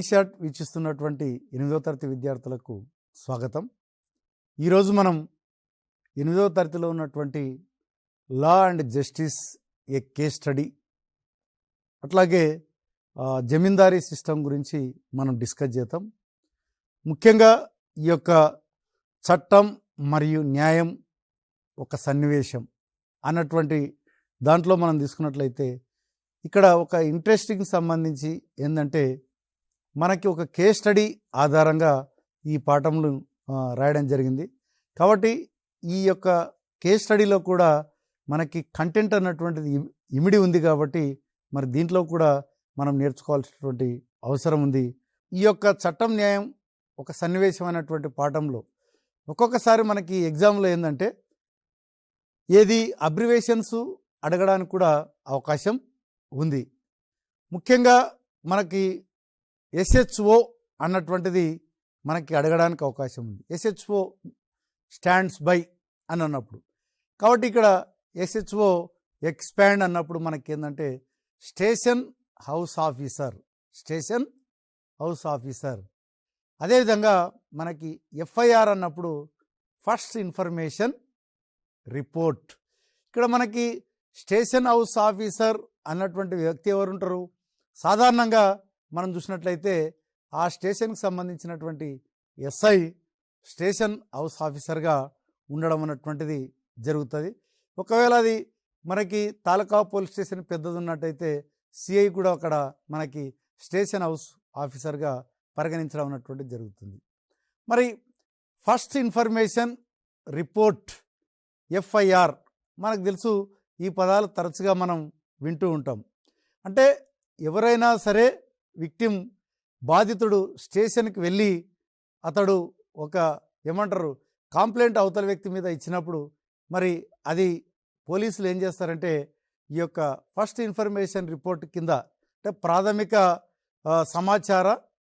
T shirt వీక్షిస్తున్నటువంటి 8వ తరగతి విద్యార్థులకు స్వాగతం. ఈరోజు మనం 8వ తరగతిలో ఉన్నటువంటి law and justice A case study, అట్లాగే జమీందారీ సిస్టమ్ గురించి మనం డిస్కస్ చేద్దాం. ముఖ్యంగా ఈ యొక్క చట్టం మరియు న్యాయం ఒక సన్నివేశం అన్నటువంటి దాంట్లో మనం తీసుకున్నట్లయితే ఇక్కడ ఒక ఇంట్రెస్టింగ్ సంబంధించి ఏంటంటే మనకి ఒక కేస్ స్టడీ ఆధారంగా ఈ పాఠంలో రాయడం జరిగింది. కాబట్టి ఈ యొక్క కేస్ స్టడీలో కూడా మనకి కంటెంట్ అన్నటువంటిది ఇమిడి ఉంది. కాబట్టి మరి దీంట్లో కూడా మనం నేర్చుకోవాల్సినటువంటి అవసరం ఉంది. ఈ యొక్క చట్టం న్యాయం ఒక సన్నివేశం అనేటువంటి పాఠంలో ఒక్కొక్కసారి మనకి ఎగ్జామ్లో ఏంటంటే ఏది అబ్రివేషన్స్ అడగడానికి కూడా అవకాశం ఉంది. ముఖ్యంగా మనకి SHO అన్నటువంటిది మనకి అడగడానికి అవకాశం ఉంది. SHO స్టాండ్స్ బై అని అన్నప్పుడు, కాబట్టి ఇక్కడ SHO ఎక్స్పాండ్ అన్నప్పుడు మనకి ఏంటంటే station house officer, station house officer. అదేవిధంగా మనకి FIR అన్నప్పుడు ఫస్ట్ ఇన్ఫర్మేషన్ రిపోర్ట్. ఇక్కడ మనకి స్టేషన్ హౌస్ ఆఫీసర్ అన్నటువంటి వ్యక్తి ఎవరు ఉంటారు? సాధారణంగా మనం చూసినట్లయితే ఆ స్టేషన్కి సంబంధించినటువంటి SI స్టేషన్ హౌస్ ఆఫీసర్గా ఉండడం అన్నటువంటిది జరుగుతుంది. ఒకవేళ అది మనకి తాలూకా పోలీస్ స్టేషన్ పెద్దది ఉన్నట్టయితే CI కూడా అక్కడ మనకి స్టేషన్ హౌస్ ఆఫీసర్గా పరిగణించడం అన్నటువంటిది జరుగుతుంది. మరి ఫస్ట్ ఇన్ఫర్మేషన్ రిపోర్ట్ FIR మనకు తెలుసు. ఈ పదాలు తరచుగా మనం వింటూ ఉంటాం. అంటే ఎవరైనా సరే విక్టిమ్ బాధితుడు స్టేషన్కి వెళ్ళి అతడు ఒక ఏమంటారు కంప్లైంట్ అవతల వ్యక్తి మీద ఇచ్చినప్పుడు మరి అది పోలీసులు ఏం చేస్తారంటే ఈ యొక్క ఫస్ట్ ఇన్ఫర్మేషన్ రిపోర్ట్ కింద అంటే ప్రాథమిక సమాచార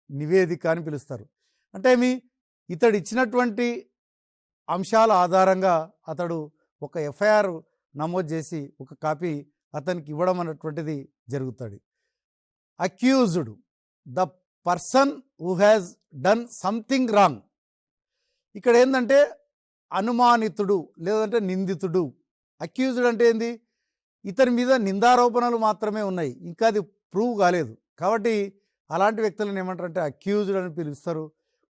నివేదిక అని పిలుస్తారు. అంటే ఇతడు ఇచ్చినటువంటి అంశాల ఆధారంగా అతడు ఒక FIR నమోదు చేసి ఒక కాపీ అతనికి ఇవ్వడం అన్నటువంటిది జరుగుతుంది. Accused the person who has done something wrong. ఇక్కడ ఏంటంటే అనుమానితుడు లేదంటే నిందితుడు. అక్యూజ్డ్ అంటే ఏంది? ఇతని మీద నిందారోపణలు మాత్రమే ఉన్నాయి, ఇంకా అది ప్రూవ్ కాలేదు. కాబట్టి అలాంటి వ్యక్తులను ఏమంటారంటే అక్యూజ్డ్ అని పిలుస్తారు.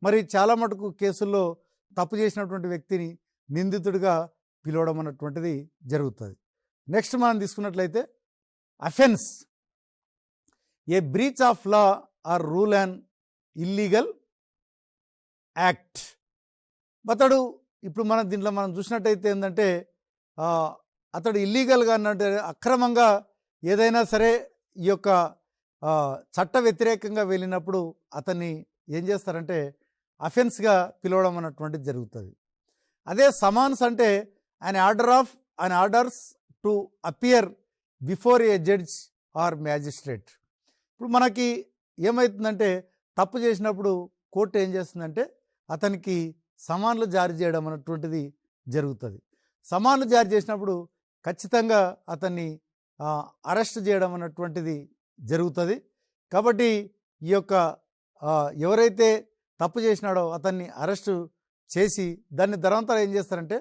మరి చాలా మటుకు కేసుల్లో తప్పు చేసినటువంటి వ్యక్తిని నిందితుడిగా పిలవడం అన్నటువంటిది జరుగుతుంది. నెక్స్ట్ మనం తీసుకున్నట్లయితే offence a breach of law or rule and illegal act. అతడు ఇప్పుడు దీంట్లో మనం చూసినట్టయితే ఏంటంటే అతడు ఇల్లీగల్గా అన్నట్టు అక్రమంగా ఏదైనా సరే ఈ యొక్క చట్ట వ్యతిరేకంగా వెళ్ళినప్పుడు అతన్ని ఏం చేస్తారంటే అఫెన్స్గా పిలవడం అన్నటువంటిది జరుగుతుంది. అదే సమాన్స్ అంటే an orders to appear before a judge or magistrate. ఇప్పుడు మనకి ఏమవుతుందంటే తప్పు చేసినప్పుడు కోర్టు ఏం చేస్తుందంటే అతనికి సమాన్లు జారీ చేయడం అన్నటువంటిది జరుగుతుంది. సమాన్లు జారీ చేసినప్పుడు ఖచ్చితంగా అతన్ని అరెస్ట్ చేయడం అన్నటువంటిది జరుగుతుంది. కాబట్టి ఈ యొక్క ఎవరైతే తప్పు చేసినాడో అతన్ని అరెస్టు చేసి దాన్ని తర్వాత ఏం చేస్తారంటే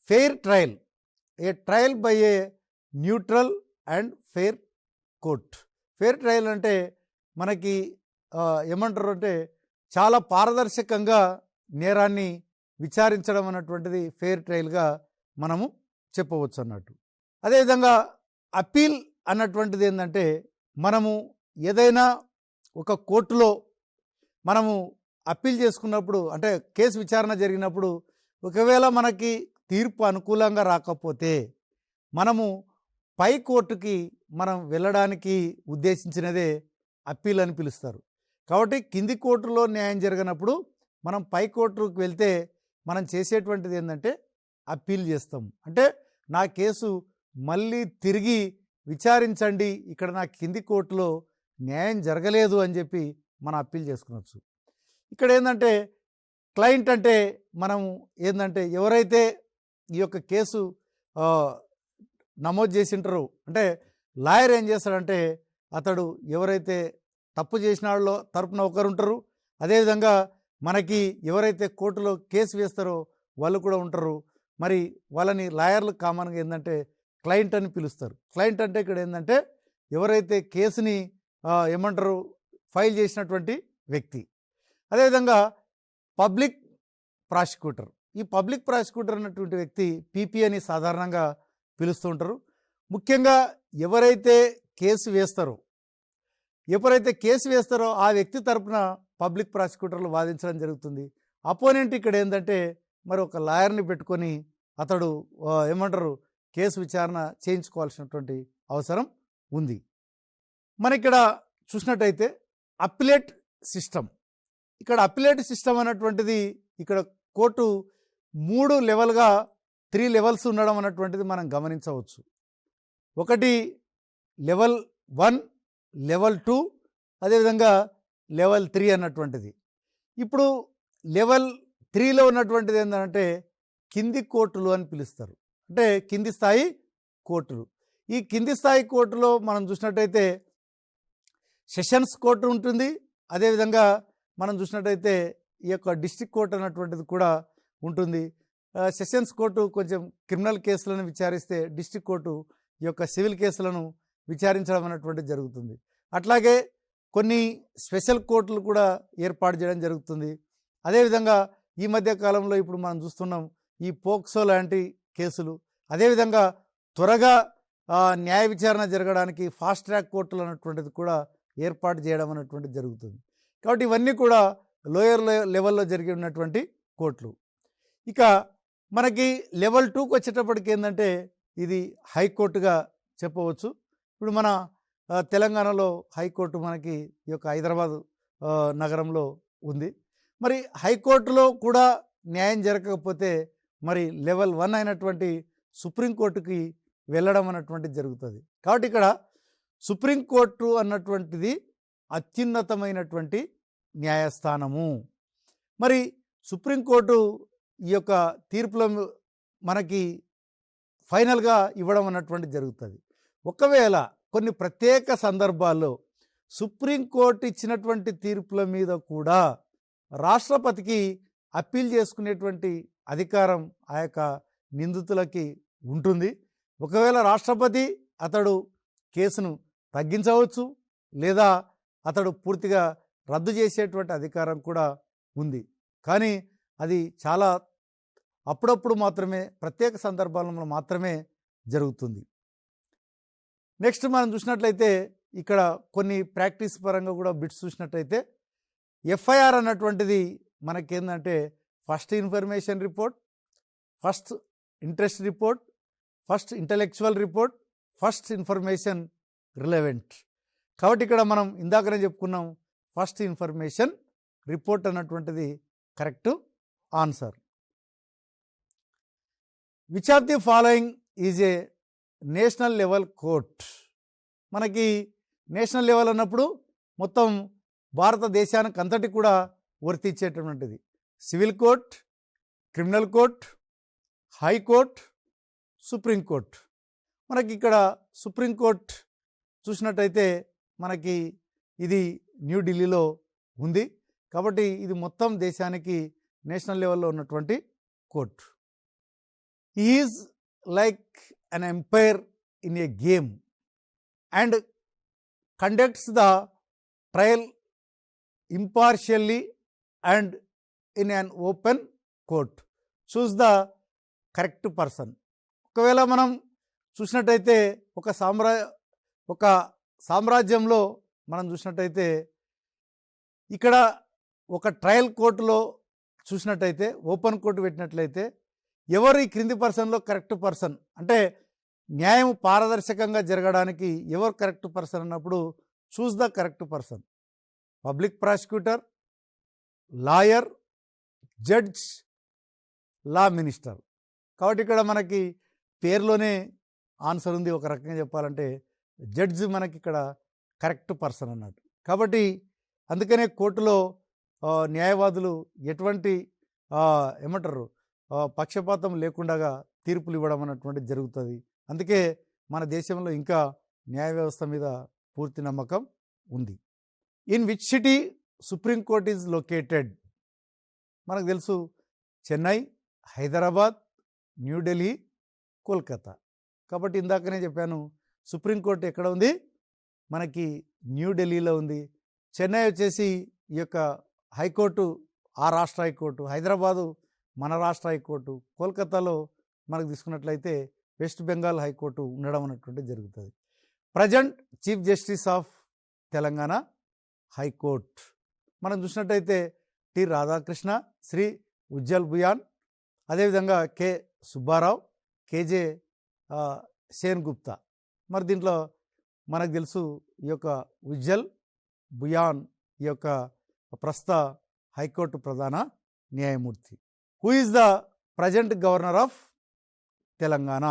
fair trial, A trial by A neutral and fair court. Fair trial అంటే మనకి ఏమంటారు అంటే చాలా పారదర్శకంగా నేరాన్ని విచారించడం అన్నటువంటిది ఫెయిర్ ట్రయల్గా మనము చెప్పవచ్చు అన్నట్టు. అదేవిధంగా అప్పీల్ అన్నటువంటిది ఏంటంటే మనము ఏదైనా ఒక కోర్టులో మనము అప్పీల్ చేసుకున్నప్పుడు అంటే కేసు విచారణ జరిగినప్పుడు ఒకవేళ మనకి తీర్పు అనుకూలంగా రాకపోతే మనము పై కోర్టుకి మనం వెళ్ళడానికి ఉద్దేశించినదే అప్పీల్ అని పిలుస్తారు. కాబట్టి కింది కోర్టులో న్యాయం జరిగినప్పుడు మనం పై కోర్టుకు వెళ్తే మనం చేసేటువంటిది ఏంటంటే అప్పీల్ చేస్తాం. అంటే నా కేసు మళ్ళీ తిరిగి విచారించండి, ఇక్కడ నా కింది కోర్టులో న్యాయం జరగలేదు అని చెప్పి మనం అప్పీల్ చేసుకునవచ్చు. ఇక్కడ ఏంటంటే క్లయింట్ అంటే మనం ఏంటంటే ఎవరైతే ఈ యొక్క కేసు నమోదు చేసి ఉంటారో అంటే లాయర్ ఏం చేస్తాడంటే అతడు ఎవరైతే తప్పు చేసిన వాళ్ళ తరపున ఒకరు ఉంటారు, అదేవిధంగా మనకి ఎవరైతే కోర్టులో కేసు వేస్తారో వాళ్ళు కూడా ఉంటారు. మరి వాళ్ళని లాయర్లు కామన్గా ఏంటంటే క్లయింట్ అని పిలుస్తారు. క్లయింట్ అంటే ఇక్కడ ఏంటంటే ఎవరైతే కేసుని ఏమంటారు ఫైల్ చేసినటువంటి వ్యక్తి. అదేవిధంగా పబ్లిక్ ప్రాసిక్యూటర్. ఈ పబ్లిక్ ప్రాసిక్యూటర్ అన్నటువంటి వ్యక్తి పీపీ అని సాధారణంగా పిలుస్తూ ఉంటారు. ముఖ్యంగా ఎవరైతే కేసు వేస్తారో ఆ వ్యక్తి తరపున పబ్లిక్ ప్రాసిక్యూటర్లు వాదించడం జరుగుతుంది. అపోనెంట్ ఇక్కడ ఏంటంటే మరి ఒక లాయర్ని పెట్టుకొని అతడు ఏమంటారు కేసు విచారణ చేయించుకోవాల్సినటువంటి అవసరం ఉంది. మన ఇక్కడ చూసినట్టయితే అప్పిలేట్ సిస్టమ్. ఇక్కడ అప్పిలేట్ సిస్టమ్ అన్నటువంటిది ఇక్కడ కోర్టు 3 లెవెల్గా 3 లెవెల్స్ ఉండడం అన్నటువంటిది మనం గమనించవచ్చు. ఒకటి లెవెల్ 1, లెవెల్ 2, అదేవిధంగా లెవెల్ 3 అన్నటువంటిది. ఇప్పుడు లెవెల్ 3లో ఉన్నటువంటిది ఏంటంటే కింది కోర్టులు అని పిలుస్తారు, అంటే కింది స్థాయి కోర్టులు. ఈ కింది స్థాయి కోర్టులో మనం చూసినట్టయితే సెషన్స్ కోర్టు ఉంటుంది, అదేవిధంగా మనం చూసినట్టయితే ఈ యొక్క డిస్ట్రిక్ట్ కోర్టు అన్నటువంటిది కూడా ఉంటుంది. సెషన్స్ కోర్టు కొంచెం క్రిమినల్ కేసులను విచారిస్తే డిస్ట్రిక్ట్ కోర్టు ఈ యొక్క సివిల్ కేసులను విచారించడం అన్నటువంటిది జరుగుతుంది. అట్లాగే కొన్ని స్పెషల్ కోర్టులు కూడా ఏర్పాటు చేయడం జరుగుతుంది. అదేవిధంగా ఈ మధ్య కాలంలో ఇప్పుడు మనం చూస్తున్నాం ఈ పోక్సో లాంటి కేసులు, అదేవిధంగా త్వరగా న్యాయ విచారణ జరగడానికి ఫాస్ట్ ట్రాక్ కోర్టులు అన్నటువంటిది కూడా ఏర్పాటు చేయడం అన్నటువంటిది జరుగుతుంది. కాబట్టి ఇవన్నీ కూడా లోయర్ లెవెల్లో జరిగి ఉన్నటువంటి కోర్టులు. ఇక మనకి లెవెల్ 2కి వచ్చేటప్పటికి ఏంటంటే ఇది హైకోర్టుగా చెప్పవచ్చు. ఇప్పుడు మన తెలంగాణలో హైకోర్టు మనకి ఈ యొక్క హైదరాబాద్ నగరంలో ఉంది. మరి హైకోర్టులో కూడా న్యాయం జరగకపోతే మరి లెవెల్ 1 అయినటువంటి సుప్రీంకోర్టుకి వెళ్ళడం అన్నటువంటిది జరుగుతుంది. కాబట్టి ఇక్కడ సుప్రీంకోర్టు అన్నటువంటిది అత్యున్నతమైనటువంటి న్యాయస్థానము. మరి సుప్రీంకోర్టు ఈ యొక్క తీర్పులో మనకి ఫైనల్గా ఇవ్వడం అన్నటువంటిది జరుగుతుంది. ఒకవేళ కొన్ని ప్రత్యేక సందర్భాల్లో సుప్రీంకోర్టు ఇచ్చినటువంటి తీర్పుల మీద కూడా రాష్ట్రపతికి అప్పీల్ చేసుకునేటువంటి అధికారం ఆ యొక్క నిందితులకి ఉంటుంది. ఒకవేళ రాష్ట్రపతి అతడు కేసును తగ్గించవచ్చు, లేదా అతడు పూర్తిగా రద్దు చేసేటువంటి అధికారం కూడా ఉంది. కానీ అది చాలా అప్పుడప్పుడు మాత్రమే, ప్రత్యేక సందర్భాలలో మాత్రమే జరుగుతుంది. నెక్స్ట్ మనం చూసినట్లయితే ఇక్కడ కొన్ని ప్రాక్టీస్ పరంగా కూడా బిట్స్ చూసినట్లయితే ఎఫ్ఐఆర్ అన్నటువంటిది మనకేందంటే first information report, first interest report, first intellectual report, first information relevant. కాబట్టి ఇక్కడ మనం ఇందాకనే చెప్పుకున్నాం ఫస్ట్ ఇన్ఫర్మేషన్ రిపోర్ట్ అన్నటువంటిది correct answer. Which of the following is a national level court. మనకి నేషనల్ లెవెల్ అన్నప్పుడు మొత్తం భారతదేశానికి అంతటి కూడా వర్తించేటటువంటిది civil court, criminal court, high court, supreme court. మనకి ఇక్కడ సుప్రీంకోర్ట్ చూసినట్టయితే మనకి ఇది న్యూఢిల్లీలో ఉంది. కాబట్టి ఇది మొత్తం దేశానికి నేషనల్ లెవెల్లో ఉన్నటువంటి court. Is like an empire in a game and conducts the trial impartially and in an open court. Choose the correct person. ఒకవేళ మనం చూసినట్టయితే ఒక సామ్రాజ్యంలో మనం చూసినట్టయితే ఇక్కడ ఒక ట్రయల్ కోర్టులో చూసినట్టయితే ఓపెన్ కోర్టు పెట్టినట్లయితే ఎవరు ఈ క్రింది పర్సన్లో కరెక్ట్ పర్సన్, అంటే న్యాయం పారదర్శకంగా జరగడానికి ఎవరు కరెక్ట్ పర్సన్ అన్నప్పుడు చూస్ the correct person. Public prosecutor, lawyer, judge, law minister. కాబట్టి ఇక్కడ మనకి పేరులోనే ఆన్సర్ ఉంది. ఒక రకంగా చెప్పాలంటే జడ్జ్ మనకి ఇక్కడ కరెక్ట్ పర్సన్ అన్నట్టు. కాబట్టి అందుకనే కోర్టులో న్యాయవాదులు ఎటువంటి ఏమంటారు పక్షపాతం లేకుండా తీర్పులు ఇవ్వడం అన్నటువంటిది జరుగుతుంది. అందుకే మన దేశంలో ఇంకా న్యాయ వ్యవస్థ మీద పూర్తి నమ్మకం ఉంది. In which city supreme court is located? మనకు తెలుసు చెన్నై, హైదరాబాద్, న్యూఢిల్లీ, కోల్కతా. కాబట్టి ఇందాకనే చెప్పాను సుప్రీంకోర్టు ఎక్కడ ఉంది, మనకి న్యూఢిల్లీలో ఉంది. చెన్నై వచ్చేసి ఈ యొక్క హైకోర్టు ఆ రాష్ట్ర హైకోర్టు, హైదరాబాదు మన రాష్ట్ర హైకోర్టు, కోల్కతాలో మనకు తీసుకున్నట్లయితే వెస్ట్ బెంగాల్ హైకోర్టు ఉండడం అనేటువంటిది జరుగుతుంది. Present chief justice of Telangana high court మనం చూసినట్టయితే టి రాధాకృష్ణ, శ్రీ ఉజ్జల్ బుయాన్, అదేవిధంగా కె సుబ్బారావు, కేజే సేన్ గుప్తా. మరి దీంట్లో మనకు తెలుసు ఈ యొక్క ఉజ్జల్ బుయాన్ ఈ యొక్క ప్రస్తుత హైకోర్టు ప్రధాన న్యాయమూర్తి. Who is the present governor of Telangana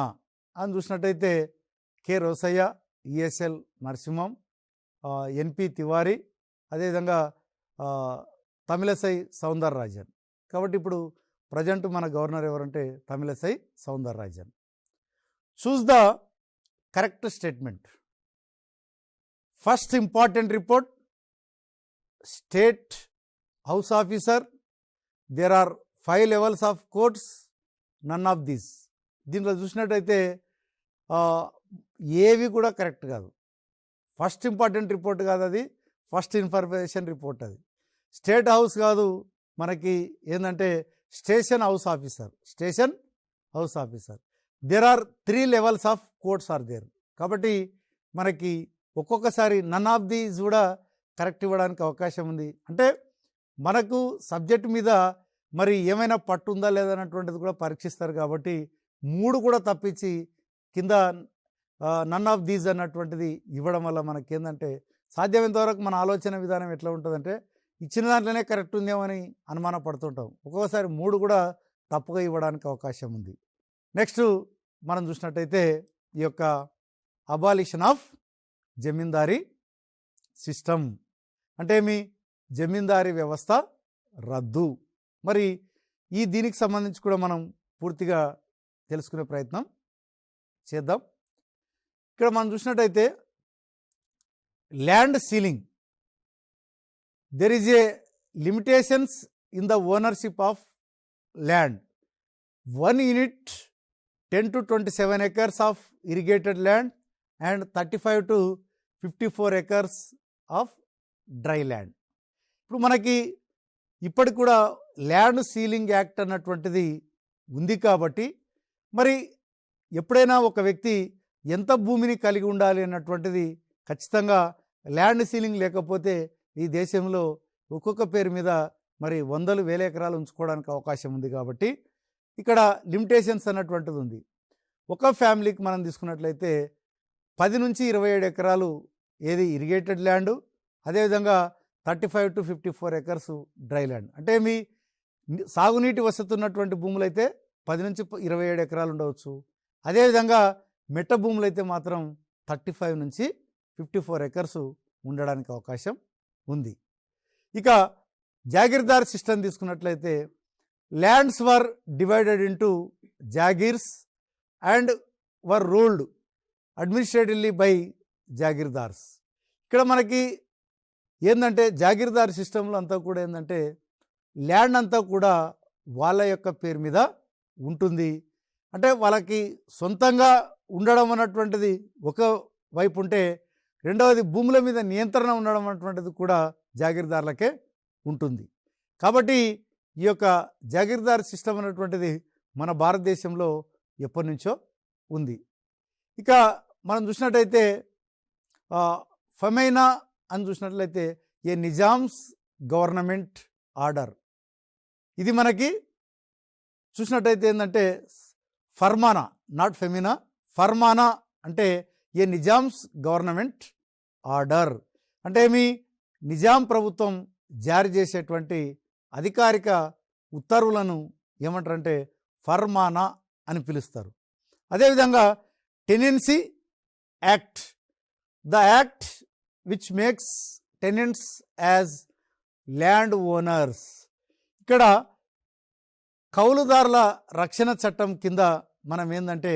అని చూసినట్టయితే K Rosaiah, ESL Narasimhan, NP Tiwari, అదేవిధంగా తమిళసై సౌందరరాజన్. కాబట్టి ఇప్పుడు ప్రజెంట్ మన గవర్నర్ ఎవరంటే Tamilisai Soundararajan. Choose the correct statement. First important report, state house officer, there are 5 levels of courts, none of these. దీంట్లో చూసినట్టయితే ఏవి కూడా కరెక్ట్ కాదు. ఫస్ట్ ఇంపార్టెంట్ రిపోర్ట్ కాదు అది, ఫస్ట్ ఇన్ఫర్మేషన్ రిపోర్ట్ అది. స్టేట్ హౌస్ కాదు, మనకి ఏంటంటే station house officer, station house officer. There are 3 levels of courts are there. కాబట్టి మనకి ఒక్కొక్కసారి నన్ ఆఫ్ దీస్ కూడా కరెక్ట్ ఇవ్వడానికి అవకాశం ఉంది. అంటే మనకు సబ్జెక్ట్ మీద మరి ఏమైనా పట్టు ఉందా లేదా అన్నటువంటిది కూడా పరీక్షిస్తారు. కాబట్టి 3 కూడా తప్పించి కింద నన్ ఆఫ్ దీస్ అన్నటువంటిది ఇవ్వడం వల్ల మనకి ఏంటంటే సాధ్యమైనంత వరకు మన ఆలోచన విధానం ఎట్లా ఉంటుందంటే ఇచ్చిన దాంట్లోనే కరెక్ట్ ఉందేమో అని అనుమాన పడుతుంటాం. ఒక్కొక్కసారి 3 కూడా తప్పుగా ఇవ్వడానికి అవకాశం ఉంది. నెక్స్ట్ మనం చూసినట్టయితే ఈ యొక్క అబాలిషన్ ఆఫ్ జమీందారీ సిస్టమ్ అంటే ఏమి, జమీందారీ వ్యవస్థ రద్దు. మరి దీనికి సంబంధించి కూడా మనం పూర్తిగా తెలుసుకునే ప్రయత్నం చేద్దాం. ఇక్కడ మనం చూసినట్టయితే land ceiling, there is a limitations in the ownership of land. 1 unit 10 to 27 acres of irrigated land and 35 to 54 acres of dry land. ఇప్పుడు మనకి ఇప్పటికి కూడా ల్యాండ్ సీలింగ్ యాక్ట్ అన్నటువంటిది ఉంది. కాబట్టి మరి ఎప్పుడైనా ఒక వ్యక్తి ఎంత భూమిని కలిగి ఉండాలి అన్నటువంటిది ఖచ్చితంగా ల్యాండ్ సీలింగ్ లేకపోతే ఈ దేశంలో ఒక్కొక్క పేరు మీద మరి 100,000 ఎకరాలు ఉంచుకోవడానికి అవకాశం ఉంది. కాబట్టి ఇక్కడ లిమిటేషన్స్ అన్నటువంటిది ఉంది. ఒక ఫ్యామిలీకి మనం తీసుకున్నట్లయితే 10 నుంచి 27 ఎకరాలు ఏది ఇరిగేటెడ్ ల్యాండ్, అదేవిధంగా 35 to 54 acres డ్రై ల్యాండ్. అంటే మీ సాగునీటి వసతి ఉన్నటువంటి భూములు అయితే 10 నుంచి 27 ఎకరాలు ఉండవచ్చు. అదేవిధంగా మెట్ట భూములు అయితే మాత్రం 35 నుంచి 54 acres ఉండడానికి అవకాశం ఉంది. ఇక జాగీర్దార్ సిస్టమ్ తీసుకున్నట్లయితే lands were divided into jagirs and were ruled administratively by jagirdars. ఇక్కడ మనకి ఏంటంటే జాగీర్దార్ సిస్టంలో అంతా కూడా ఏంటంటే ల్యాండ్ అంతా కూడా వాళ్ళ యొక్క పేరు మీద ఉంటుంది. అంటే వాళ్ళకి సొంతంగా ఉండడం అన్నటువంటిది ఒక వైపు ఉంటే, రెండవది భూముల మీద నియంత్రణ ఉండడం అన్నటువంటిది కూడా జాగీర్దార్లకే ఉంటుంది. కాబట్టి ఈ యొక్క జాగీర్దార్ సిస్టమ్ అనేటువంటిది మన భారతదేశంలో ఎప్పటి నుంచో ఉంది. ఇక మనం చూసినట్టయితే ఫమైనా అని చూసినట్లయితే ఏ నిజామ్స్ గవర్నమెంట్ ఆర్డర్. ఇది మనకి చూసినట్టయితే ఏంటంటే ఫర్మానా, నాట్ ఫెమినా, ఫర్మానా అంటే ఏ నిజామ్స్ గవర్నమెంట్ ఆర్డర్. అంటే మీ నిజాం ప్రభుత్వం జారీ చేసేటువంటి అధికారిక ఉత్తర్వులను ఏమంటారంటే ఫర్మానా అని పిలుస్తారు. అదేవిధంగా tenancy act, the act which makes tenants as land owners. ఇక్కడ కౌలుదారుల రక్షణ చట్టం కింద మనం ఏంటంటే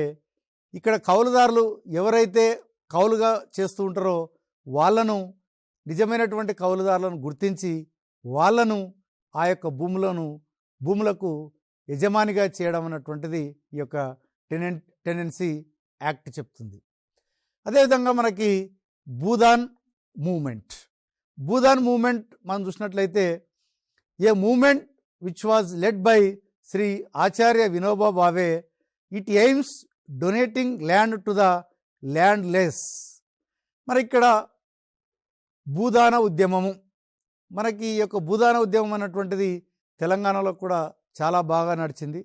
ఇక్కడ కౌలుదారులు ఎవరైతే కౌలుగా చేస్తూ ఉంటారో వాళ్ళను నిజమైనటువంటి కౌలుదారులను గుర్తించి వాళ్ళను ఆ యొక్క భూములకు యజమానిగా చేయడం అన్నటువంటిది ఈ యొక్క టెనెన్సీ యాక్ట్ చెప్తుంది. అదేవిధంగా మనకి భూదాన్ మూమెంట్ మనం చూసినట్లయితే a movement which was led by Shri Acharya Vinoba Bhave. It aims donating land to the landless. మరి ఇక్కడ భూదాన ఉద్యమము, మనకి ఈ యొక్క భూదాన ఉద్యమం అన్నటువంటిది తెలంగాణలో కూడా చాలా బాగా నడిచింది.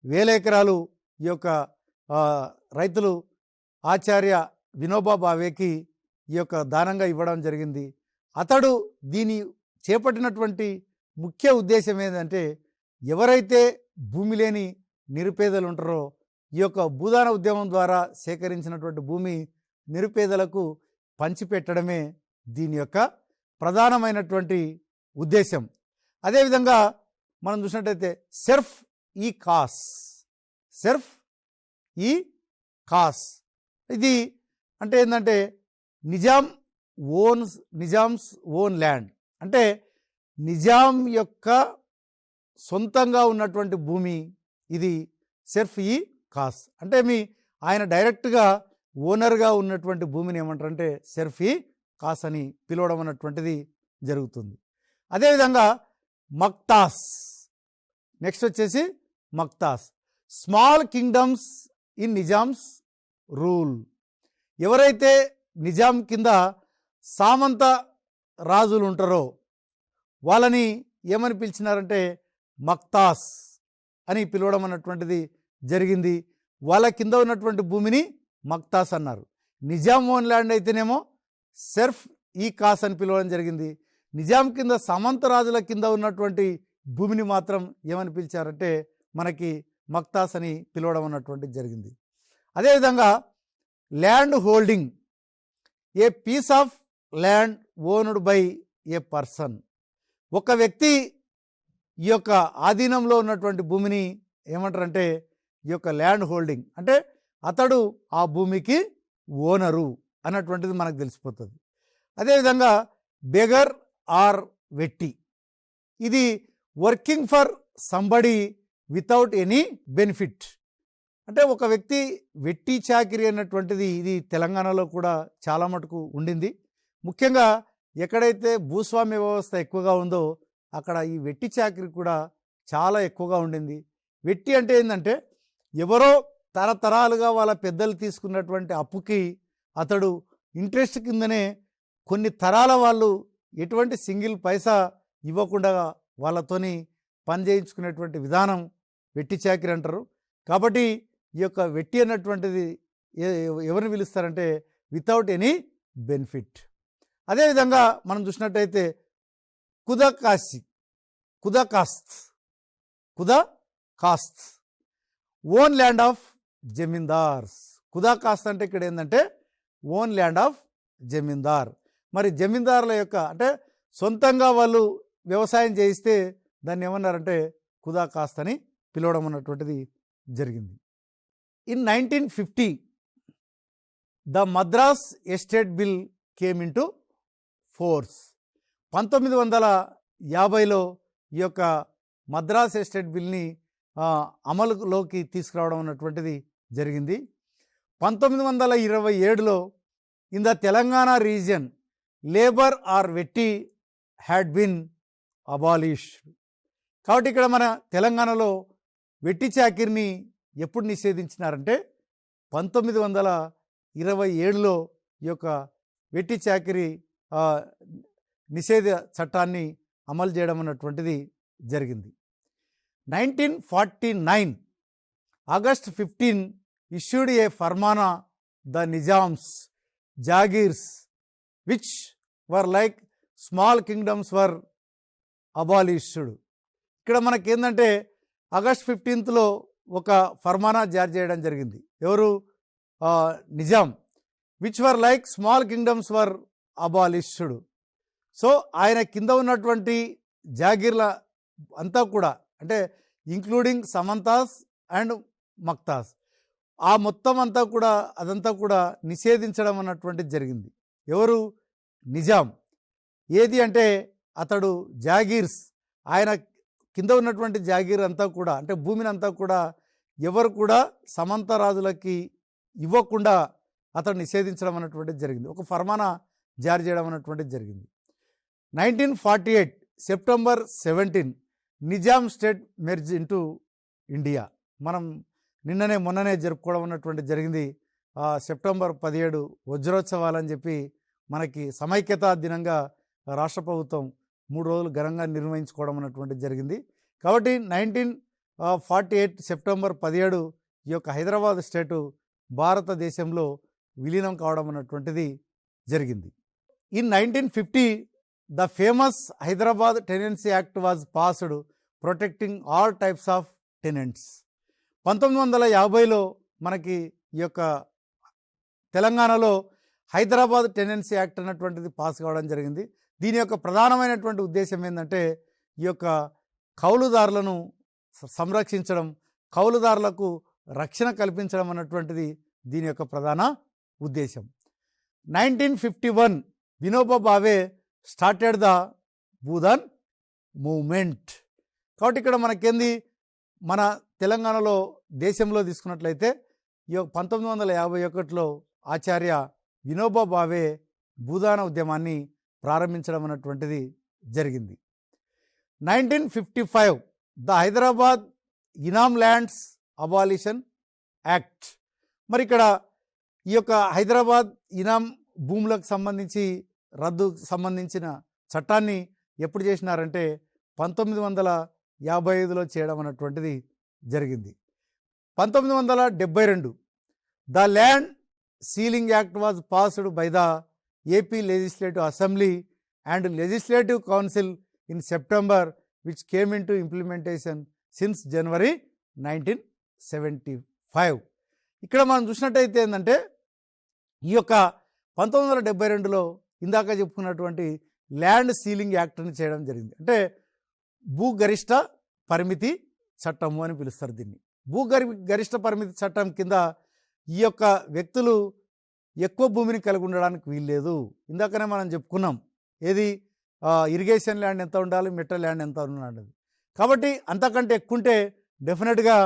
వేల ఎకరాలు ఈ యొక్క రైతులు ఆచార్య వినోబా భావేకి ఈ యొక్క దానంగా ఇవ్వడం జరిగింది. అతడు దీన్ని చేపట్టినటువంటి ముఖ్య ఉద్దేశం ఏంటంటే ఎవరైతే భూమి లేని నిరుపేదలు ఉంటారో ఈ యొక్క భూదాన ఉద్యమం ద్వారా సేకరించినటువంటి భూమి నిరుపేదలకు పంచిపెట్టడమే దీని యొక్క ప్రధానమైనటువంటి ఉద్దేశం. అదేవిధంగా మనం చూసినట్టయితే సెర్ఫ్ ఈ కాస్ ఇది అంటే ఏంటంటే నిజామ్స్ ఓన్ ల్యాండ్, అంటే నిజాం యొక్క సొంతంగా ఉన్నటువంటి భూమి ఇది సెర్ఫ్ ఈ కాస్. అంటే ఆయన డైరెక్ట్గా ఓనర్గా ఉన్నటువంటి భూమిని ఏమంటారంటే సెర్ఫ్ ఈ కాస్ అని పిలవడం అన్నటువంటిది జరుగుతుంది. అదేవిధంగా మక్తాస్, నెక్స్ట్ వచ్చేసి maktas, small kingdoms in Nizam's rule. ఎవరైతే నిజాం కింద సామంత రాజులు ఉంటారో వాళ్ళని ఏమని పిలిచినారంటే మక్తాస్ అని పిలవడం అన్నటువంటిది జరిగింది. వాళ్ళ కింద ఉన్నటువంటి భూమిని మక్తాస్ అన్నారు. నిజాం ఓన్ ల్యాండ్ అయితేనేమో సెర్ఫ్ ఈ కాస్ అని పిలవడం జరిగింది. నిజాం కింద సామంత రాజుల కింద ఉన్నటువంటి భూమిని మాత్రం ఏమని పిలిచారంటే మనకి మక్తాస్ అని పిలవడం అన్నటువంటిది జరిగింది. అదేవిధంగా land holding, a piece of land owned by a person. ఒక వ్యక్తి ఈ యొక్క ఆధీనంలో ఉన్నటువంటి భూమిని ఏమంటారంటే ఈ యొక్క ల్యాండ్ హోల్డింగ్, అంటే అతడు ఆ భూమికి ఓనరు అన్నటువంటిది మనకు తెలిసిపోతుంది. అదేవిధంగా బెగర్ ఆర్ వెట్టి, ఇది working for somebody without any benefit. అంటే ఒక వ్యక్తి వెట్టి చాకిరీ అన్నటువంటిది ఇది తెలంగాణలో కూడా చాలా మటుకు ఉండింది. ముఖ్యంగా ఎక్కడైతే భూస్వామ్య వ్యవస్థ ఎక్కువగా ఉందో అక్కడ ఈ వెట్టి చాకిరీ కూడా చాలా ఎక్కువగా ఉండింది. వెట్టి అంటే ఏంటంటే ఎవరో తరతరాలుగా వాళ్ళ పెద్దలు తీసుకున్నటువంటి అప్పుకి అతడు ఇంట్రెస్ట్ కిందనే కొన్ని తరాల వాళ్ళు ఎటువంటి సింగిల్ పైసా ఇవ్వకుండా వాళ్ళతోని పని చేయించుకునేటువంటి విధానం వెట్టి చాకిరీ అంటారు. కాబట్టి ఈ యొక్క వెట్టి అన్నటువంటిది ఎవరిని పిలుస్తారంటే వితౌట్ ఎనీ బెనిఫిట్. అదేవిధంగా మనం చూసినట్టయితే కుదాకాస్త్ ఓన్ ల్యాండ్ ఆఫ్ జమీందార్స్. కుదాకాస్త్ అంటే ఇక్కడ ఏంటంటే ఓన్ ల్యాండ్ ఆఫ్ జమీందార్. మరి జమీందారుల యొక్క అంటే సొంతంగా వాళ్ళు వ్యవసాయం చేయిస్తే దాన్ని ఏమన్నారంటే కుదాకాస్త్ అని పిలవడం అన్నటువంటిది జరిగింది. In 1950 the Madras estate bill came into force. 1950లో ఈ యొక్క మద్రాస్ ఎస్టేట్ బిల్ని అమలులోకి తీసుకురావడం అన్నటువంటిది జరిగింది. 1927లో in the Telangana region labour or vetti had been abolished. కాబట్టి ఇక్కడ మన తెలంగాణలో వెట్టి చాకిరిని ఎప్పుడు నిషేధించినారంటే 1927లో ఈ యొక్క వెట్టి చాకిరీ నిషేధ చట్టాన్ని అమలు చేయడం అన్నటువంటిది జరిగింది. 1949 August 15 issued a farmana the Nizam's Jagirs which were like small kingdoms were abolished. ఇక్కడ మనకేందంటే ఆగస్ట్ 15లో ఒక ఫర్మానా జారీ చేయడం జరిగింది. ఎవరు? Nizam. Which were like small kingdoms were abolished. So ఆయన కింద ఉన్నటువంటి జాగీర్ల అంతా కూడా అంటే ఇంక్లూడింగ్ సమంతాస్ అండ్ మక్తాస్ ఆ మొత్తం అంతా కూడా అదంతా కూడా నిషేధించడం అన్నటువంటిది జరిగింది. ఎవరు? నిజాం. ఏది అంటే అతడు జాగీర్స్, ఆయన కింద ఉన్నటువంటి జాగీర్ అంతా కూడా అంటే భూమిని అంతా కూడా ఎవరు కూడా సమంత రాజులకి ఇవ్వకుండా అతడు నిషేధించడం అన్నటువంటిది జరిగింది. ఒక ఫర్మానా జారీ చేయడం అన్నటువంటిది జరిగింది. 1948 September 17 Nizam state merge into India. మనం మొన్ననే జరుపుకోవడం అన్నటువంటి జరిగింది. సెప్టెంబర్ 17 వజ్రోత్సవాలని చెప్పి మనకి సమైక్యతా దినంగా రాష్ట్ర ప్రభుత్వం 3 రోజులు ఘనంగా నిర్వహించుకోవడం అన్నటువంటిది జరిగింది. కాబట్టి 1948 సెప్టెంబర్ 17 ఈ యొక్క హైదరాబాద్ స్టేటు భారతదేశంలో విలీనం కావడం అన్నటువంటిది జరిగింది. In 1950 the famous Hyderabad tenancy act was passed protecting all types of tenants. 1950లో మనకి ఈ యొక్క తెలంగాణలో హైదరాబాద్ టెనెన్సీ యాక్ట్ అన్నటువంటిది పాస్ కావడం జరిగింది. దీని యొక్క ప్రధానమైనటువంటి ఉద్దేశం ఏంటంటే ఈ యొక్క కౌలుదారులను సంరక్షించడం, కౌలుదారులకు రక్షణ కల్పించడం అన్నటువంటిది దీని యొక్క ప్రధాన ఉద్దేశం. 1951 Vinoba Bhave started the Bhoodan movement. కాబట్టి ఇక్కడ మనకేంది, మన తెలంగాణలో దేశంలో తీసుకున్నట్లయితే ఈ 1951లో ఆచార్య వినోబా భావే భూదాన ఉద్యమాన్ని ప్రారంభించడం అన్నటువంటిది జరిగింది. 1955 the Hyderabad inam lands abolition act. మరి ఇక్కడ ఈ యొక్క హైదరాబాద్ ఇనాం భూములకు సంబంధించి సంబంధించిన చట్టాన్ని ఎప్పుడు చేసినారంటే 1955లో చేయడం అన్నటువంటిది జరిగింది. 1972 the land ceiling act was passed by the AP legislative assembly and legislative council in September which came in to implementation since January 1975. ఇక్కడ మనం చూసినట్టయితే ఏంటంటే ఈ యొక్క 1972లో ఇందాక చెప్పుకున్నటువంటి ల్యాండ్ సీలింగ్ యాక్ట్ని చేయడం జరిగింది. అంటే భూగరిష్ట పరిమితి చట్టము అని పిలుస్తారు దీన్ని. గరిష్ట పరిమితి చట్టం కింద ఈ యొక్క వ్యక్తులు ఎక్కువ భూమిని కలిగి ఉండడానికి వీల్లేదు. ఇందాకనే మనం చెప్పుకున్నాం ఏది, ఇరిగేషన్ ల్యాండ్ ఎంత ఉండాలి, మెట్రో ల్యాండ్ ఎంత ఉండాలి. కాబట్టి అంతకంటే ఎక్కువ ఉంటే డెఫినెట్గా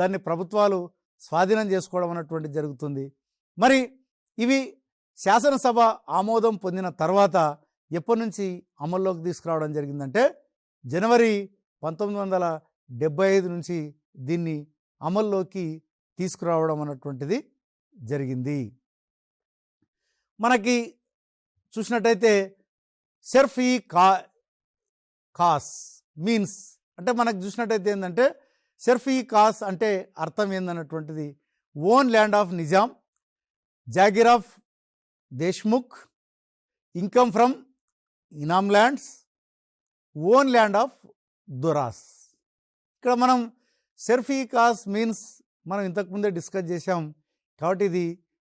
దాన్ని ప్రభుత్వాలు స్వాధీనం చేసుకోవడం అన్నటువంటిది జరుగుతుంది. మరి ఇవి శాసనసభ ఆమోదం పొందిన తర్వాత ఎప్పటి నుంచి అమల్లోకి తీసుకురావడం జరిగిందంటే జనవరి 1975 నుంచి దీన్ని అమల్లోకి తీసుకురావడం అన్నటువంటిది జరిగింది. మనకి చూసినట్టయితే సెర్ఫ్ ఈ కాస్ మీన్స్ అంటే మనకు చూసినట్టయితే ఏంటంటే సెర్ఫ్ ఈ కాస్ అంటే అర్థం ఏందన్నటువంటిది own land of Nizam, jagir of Deshmukh, income from inam lands, own land of doras. ఇక్కడ మనం సెర్ఫ్ ఈ కాస్ మీన్స్ మనం ఇంతకుముందే డిస్కస్ చేసాం. కాబట్టి ఇది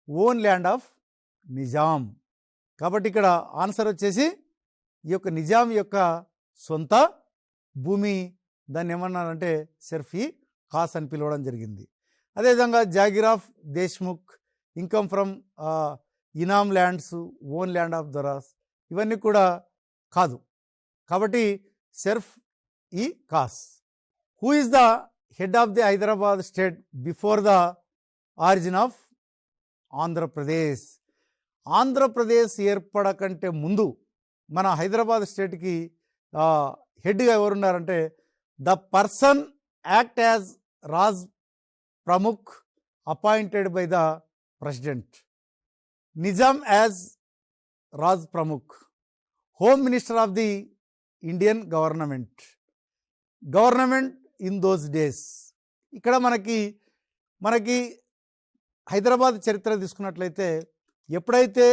ఓన్ ల్యాండ్ ఆఫ్ నిజాం. కాబట్టి ఇక్కడ ఆన్సర్ వచ్చేసి ఈ యొక్క నిజాం యొక్క సొంత భూమి, దాన్ని ఏమన్నారంటే సెర్ఫ్ ఈ కాస్ అని పిలవడం జరిగింది. అదేవిధంగా jagir of Deshmukh, income from inam lands, own land of doras ఇవన్నీ కూడా కాదు. కాబట్టి Sarf e Khas. Who is the head of the Hyderabad state before the origin of Andhra Pradesh. Andhra Pradesh ఏర్పడకంటే ముందు మన హైదరాబాద్ స్టేట్కి హెడ్గా ఎవరున్నారంటే the person act as Raj Pramukh appointed by the president, Nizam as Raj Pramukh, home minister of the Indian government in those days. ఇక్కడ మనకి హైదరాబాద్ చరిత్ర తీసుకున్నట్లయితే ఎప్పుడైతే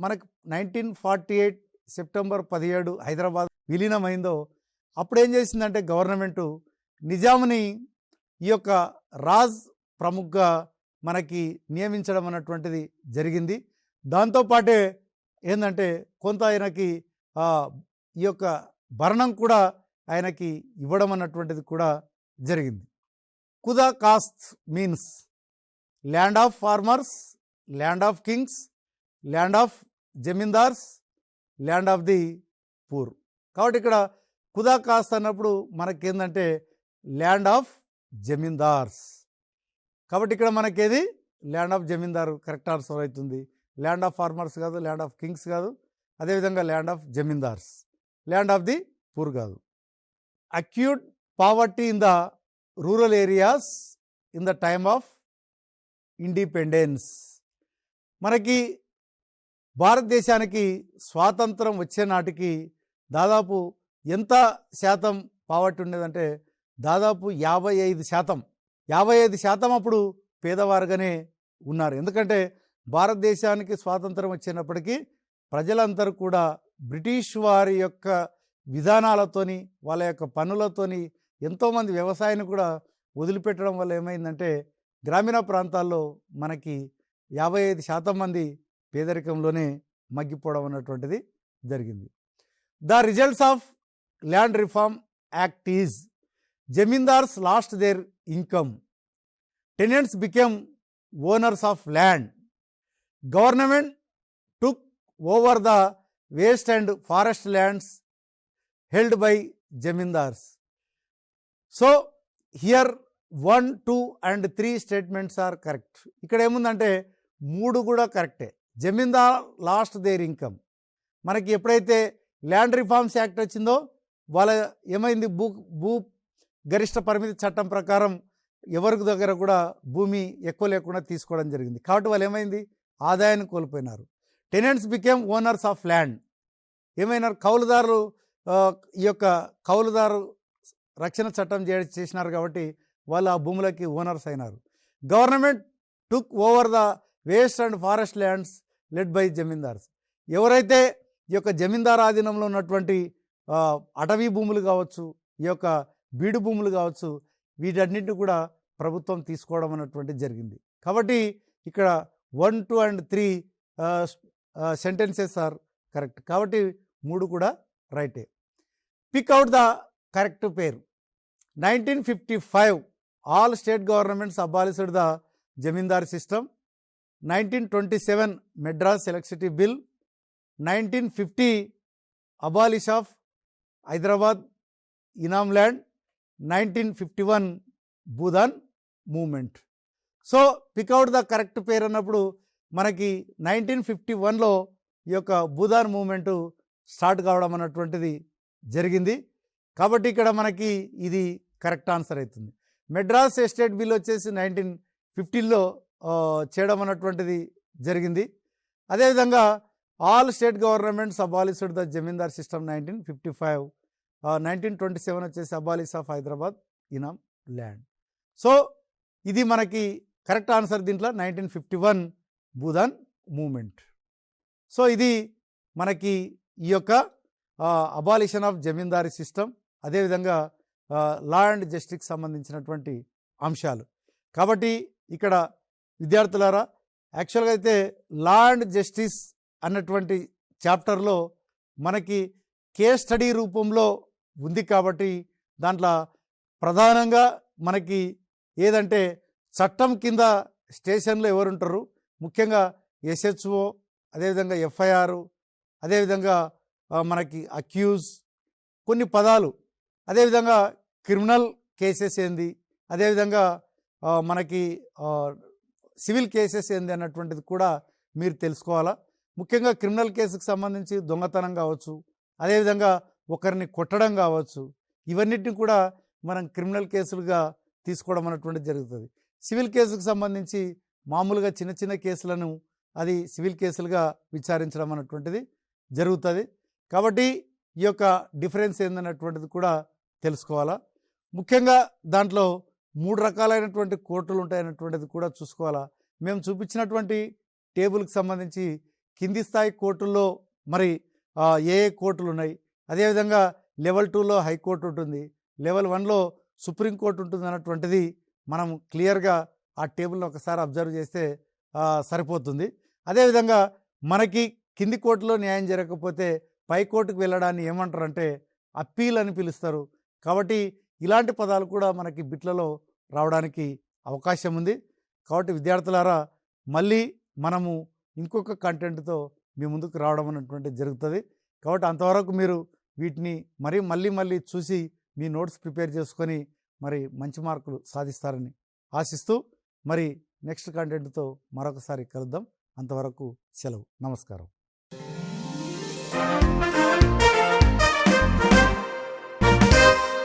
మనకు 1948 సెప్టెంబర్ 17 హైదరాబాద్ విలీనమైందో అప్పుడు ఏం చేసిందంటే గవర్నమెంటు నిజాంని ఈ యొక్క రాజ్ ప్రముఖ్గా మనకి నియమించడం అన్నటువంటిది జరిగింది. దాంతోపాటే ఏంటంటే కొంత ఆయనకి ఈ యొక్క భరణం కూడా ఆయనకి ఇవ్వడం అన్నటువంటిది కూడా జరిగింది. Khudkasht means land of farmers, land of kings, land of zamindars, land of the poor. కాబట్టి ఇక్కడ ఖుదా కాస్ట్ అన్నప్పుడు మనకేందంటే ల్యాండ్ ఆఫ్ జమీందార్స్. కాబట్టి ఇక్కడ మనకేది land of zamindar correct answer అవుతుంది. ల్యాండ్ ఆఫ్ ఫార్మర్స్ కాదు, ల్యాండ్ ఆఫ్ కింగ్స్ కాదు, అదేవిధంగా land of zamindars, land of the poor కాదు. Acute poverty in the rural areas in the time of independence. మనకి భారతదేశానికి స్వాతంత్రం వచ్చే నాటికి దాదాపు ఎంత శాతం పావర్టీ ఉండేదంటే దాదాపు 55%. 55% అప్పుడు పేదవారుగానే ఉన్నారు. ఎందుకంటే భారతదేశానికి స్వాతంత్రం వచ్చినప్పటికీ ప్రజలందరూ కూడా బ్రిటిష్ వారి యొక్క విధానాలతోని, వాళ్ళ యొక్క పన్నులతోని ఎంతోమంది వ్యవసాయాన్ని కూడా వదిలిపెట్టడం వల్ల ఏమైందంటే గ్రామీణ ప్రాంతాల్లో మనకి 55% మంది పేదరికంలోనే మగ్గిపోవడం అన్నటువంటిది జరిగింది. The results of land reform act is zamindars lost their income, tenants became owners of land, government took over the waste and forest lands held by zamindars. So here 1, 2 and 3 statements are correct. ఇక్కడ ఏముందంటే 3 కూడా కరెక్టే. జమీందార్ last their income, మనకి ఎప్పుడైతే land reforms act వచ్చిందో వాళ్ళ ఏమైంది, భూ గరిష్ట పరిమితి చట్టం ప్రకారం ఎవరికి దగ్గర కూడా భూమి ఎక్కువ లేకుండా తీసుకోవడం జరిగింది. కాబట్టి వాళ్ళు ఏమైంది, ఆదాయాన్ని కోల్పోయినారు. Tenants became owners of land, ఏమైనారు, కౌలుదారులు ఈ యొక్క కౌలుదారు రక్షణ చట్టం చేసినారు కాబట్టి వాళ్ళు ఆ భూములకి ఓనర్స్ అయినారు. Government took over the waste and forest lands led by zamindars, ఎవరైతే ఈ యొక్క జమీందార్ ఆధీనంలో ఉన్నటువంటి అటవీ భూములు కావచ్చు, ఈ యొక్క బీడు భూములు కావచ్చు, వీటన్నిటిని కూడా ప్రభుత్వం తీసుకోవడం అన్నటువంటిది జరిగింది. కాబట్టి ఇక్కడ 1, 2 and 3 సెంటెన్సెస్ ఆర్ కరెక్ట్. కాబట్టి 3 కూడా రైటే. Pick out the correct pair. 1955 all state governments abolished the zamindar system. 1927 Madras electricity bill. 1950 abolish of Hyderabad inam land. 1951 Bhoodan movement. So pick out the correct pair అన్నప్పుడు మనకి 1951లో ఈ యొక్క భూదాన్ మూమెంటు స్టార్ట్ కావడం అన్నటువంటిది జరిగింది. కాబట్టి ఇక్కడ మనకి ఇది కరెక్ట్ ఆన్సర్ అవుతుంది. మెడ్రాస్ ఎస్టేట్ బిల్ వచ్చేసి 1950లో చేయడం అన్నటువంటిది జరిగింది. అదేవిధంగా all state governments abolished the zamindar system 1955. 1927 వచ్చేసి abolish of Hyderabad inam land. So ఇది మనకి కరెక్ట్ ఆన్సర్ దీంట్లో 1951 భూదాన్ మూమెంట్. సో ఇది మనకి ఈ యొక్క అబాలిషన్ ఆఫ్ జమీందారీ సిస్టమ్, అదేవిధంగా లా అండ్ జస్టిస్కి సంబంధించినటువంటి అంశాలు. కాబట్టి ఇక్కడ విద్యార్థులారా యాక్చువల్గా అయితే లా అండ్ జస్టిస్ అన్నటువంటి చాప్టర్లో మనకి కేస్ స్టడీ రూపంలో ఉంది. కాబట్టి దాంట్లో ప్రధానంగా మనకి ఏదంటే చట్టం కింద స్టేషన్లో ఎవరుంటారు, ముఖ్యంగా ఎస్హెచ్ఓ, అదేవిధంగా ఎఫ్ఐఆర్, అదేవిధంగా మనకి అక్యూజ్, కొన్ని పదాలు, అదేవిధంగా క్రిమినల్ కేసెస్ ఏంది, అదేవిధంగా మనకి సివిల్ కేసెస్ ఏంది అన్నటువంటిది కూడా మీరు తెలుసుకోవాలా. ముఖ్యంగా క్రిమినల్ కేసుకు సంబంధించి దొంగతనం కావచ్చు, అదేవిధంగా ఒకరిని కొట్టడం కావచ్చు, ఇవన్నిటిని కూడా మనం క్రిమినల్ కేసులుగా తీసుకోవడం అన్నటువంటిది జరుగుతుంది. సివిల్ కేసుకు సంబంధించి మామూలుగా చిన్న చిన్న కేసులను అది సివిల్ కేసులుగా విచారించడం అన్నటువంటిది జరుగుతుంది. కాబట్టి ఈ యొక్క డిఫరెన్స్ ఏందన్నటువంటిది కూడా తెలుసుకోవాలా. ముఖ్యంగా దాంట్లో 3 రకాలైనటువంటి కోర్టులు ఉంటాయన్నటువంటిది కూడా చూసుకోవాలా. మేము చూపించినటువంటి టేబుల్కి సంబంధించి కింది స్థాయి కోర్టుల్లో మరి ఏ కోర్టులు ఉన్నాయి, అదేవిధంగా లెవెల్ 2లో హైకోర్టు ఉంటుంది, లెవెల్ 1లో సుప్రీంకోర్టు ఉంటుంది అన్నటువంటిది మనం క్లియర్గా ఆ టేబుల్ని ఒకసారి అబ్జర్వ్ చేస్తే సరిపోతుంది. అదేవిధంగా మనకి కింది కోర్టులో న్యాయం జరగకపోతే పై కోర్టుకు వెళ్ళడాన్ని ఏమంటారంటే అప్పీల్ అని పిలుస్తారు. కాబట్టి ఇలాంటి పదాలు కూడా మనకి బిట్లలో రావడానికి అవకాశం ఉంది. కాబట్టి విద్యార్థులారా మళ్ళీ మనము ఇంకొక కంటెంట్తో మీ ముందుకు రావడం అన్నటువంటిది జరుగుతుంది. కాబట్టి అంతవరకు మీరు వీటిని మళ్ళీ చూసి మీ నోట్స్ ప్రిపేర్ చేసుకొని మరి మంచి మార్కులు సాధిస్తారని ఆశిస్తూ మరి నెక్స్ట్ కంటెంట్తో మరొకసారి కలుద్దాం. అంతవరకు సెలవు. నమస్కారం.